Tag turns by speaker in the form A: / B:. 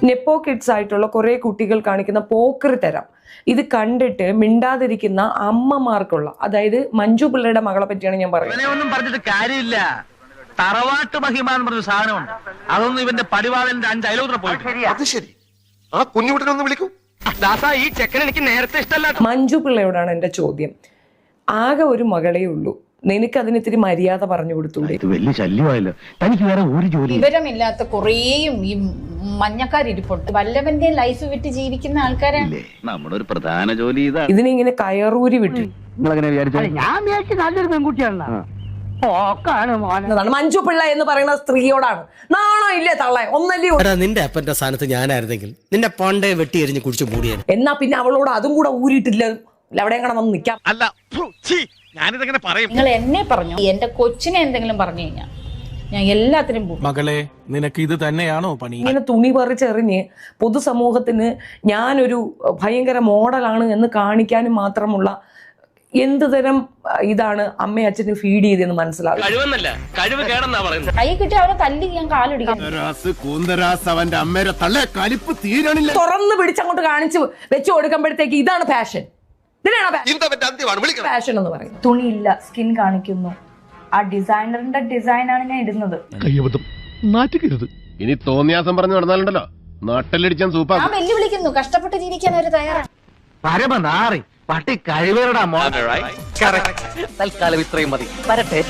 A: നെപ്പോ kids ആയിട്ടുള്ള കുറെ കുട്ടികൾ കാണിക്കുന്ന പോക്കറി തരം ഇത് കണ്ടിട്ട് മിണ്ടാതിരിക്കുന്ന അമ്മമാർക്കുള്ള, അതായത് മഞ്ജു പിള്ളയുടെ മകളെ പറ്റിയാണ് ഞാൻ പറയുന്നത്.
B: ഒന്നും പറഞ്ഞിട്ട് കാര്യമില്ല. തറവാട്ട് മഹിമ എന്ന് പറഞ്ഞ സാധനമുണ്ട്. അതൊന്നും ഇവന്റെ പടിവാളന്റെ 5 അയലോത്ര പോയിട്ട്.
C: അത് ശരി, ആ കുഞ്ഞുകുട്ടനൊന്ന് വിളിക്കൂ.
B: ഈ ചെക്കൻ എനിക്ക് നേരത്തെ ഇഷ്ടമല്ല.
A: മഞ്ജു പിള്ളയോടാണ് എന്റെ ചോദ്യം. ആകെ ഒരു മകളേ ഉള്ളൂ, നിനക്ക് അതിന് ഇത്തിരി മര്യാദ പറഞ്ഞു കൊടുത്തൂടെ?
D: വലിയ ശല്യമായല്ലോ. തനിക്ക് വേറെ ഒരു ജോലി
E: വിവരമില്ലാത്ത കുറേയും ഈ മഞ്ഞക്കാരിരിപ്പുണ്ട്. വല്ലവന്റെ ലൈഫ് വിട്ട് ജീവിക്കുന്ന ആൾക്കാരാണ്.
D: നമ്മുടെ ഒരു പ്രധാന ജോലി ഇതാണ്.
A: ഇതിനെ ഇങ്ങനെ കയറൂരി വിട്ടു.
D: നിങ്ങളെങ്ങനെ വിചാരിച്ചു?
F: ഞാൻ വിചാരിച്ചു നല്ലൊരു പെൺകുട്ടിയാണ്.
A: മഞ്ജു പിള്ള എന്ന് പറയുന്ന സ്ത്രീയോടാണ് നാണോ ഇല്ലേ തള്ളേ? ഒന്നല്ലേ
G: നിന്റെ അപ്പന്റെ സ്ഥാനത്ത് ഞാനായിരുന്നെങ്കിൽ നിന്നെ പണ്ടേ വെട്ടി എറിഞ്ഞ് കുടിച്ചു മൂടിയാണ്.
A: എന്നാ പിന്നെ അവളോട് അതും കൂടെ ഊരിയിട്ടില്ല, അവിടെ എങ്ങനെ വന്ന് നിക്കാം?
B: അല്ല, ഞാനിതങ്ങനെ പറയും.
E: നിങ്ങൾ എന്നെ പറഞ്ഞു, എന്റെ കൊച്ചിനെ എന്തെങ്കിലും പറഞ്ഞു കഴിഞ്ഞാൽ ഞാൻ എല്ലാത്തിനും പോകും.
H: മകളെ, നിനക്ക് ഇത് തന്നെയാണോ പണി?
A: ഇങ്ങനെ തുണി പറിച്ചെറിഞ്ഞ് പൊതുസമൂഹത്തിന് ഞാനൊരു ഭയങ്കര മോഡലാണ് എന്ന് കാണിക്കാനും മാത്രമുള്ള എന്ത് തരം ഇതാണ് അമ്മയും അച്ഛനും ഫീഡ് ചെയ്തെന്ന് മനസ്സിലാവും.
E: കൈ കിട്ടി അവനെ തല്ലി ഞാൻ കാലൊടിക്കാൻ.
A: തുറന്ന് പിടിച്ചങ്ങോട്ട് കാണിച്ച് വെച്ച് കൊടുക്കുമ്പോഴത്തേക്ക് ഇതാണ് പാഷൻ. പാഷൻ എന്ന് പറയും.
I: തുണിയില്ല, സ്കിൻ കാണിക്കുന്നു. ആ ഡിസൈനറിന്റെ ഡിസൈനാണ് ഞാൻ ഇടുന്നത്.
C: ഇനി തോന്നിയാസം പറഞ്ഞു നടന്നാലുണ്ടല്ലോ നാട്ടിലടിച്ചാൻ സൂപ്പർ.
E: ഞാൻ വെല്ലുവിളിക്കുന്നു, കഷ്ടപ്പെട്ട് ജീവിക്കാൻ അവർ തയ്യാറാണ്.
B: പരമനാറി പട്ടി കഴിവേറടാ മോൻ.
F: തൽക്കാലം ഇത്രയും മതി. വരട്ടെ.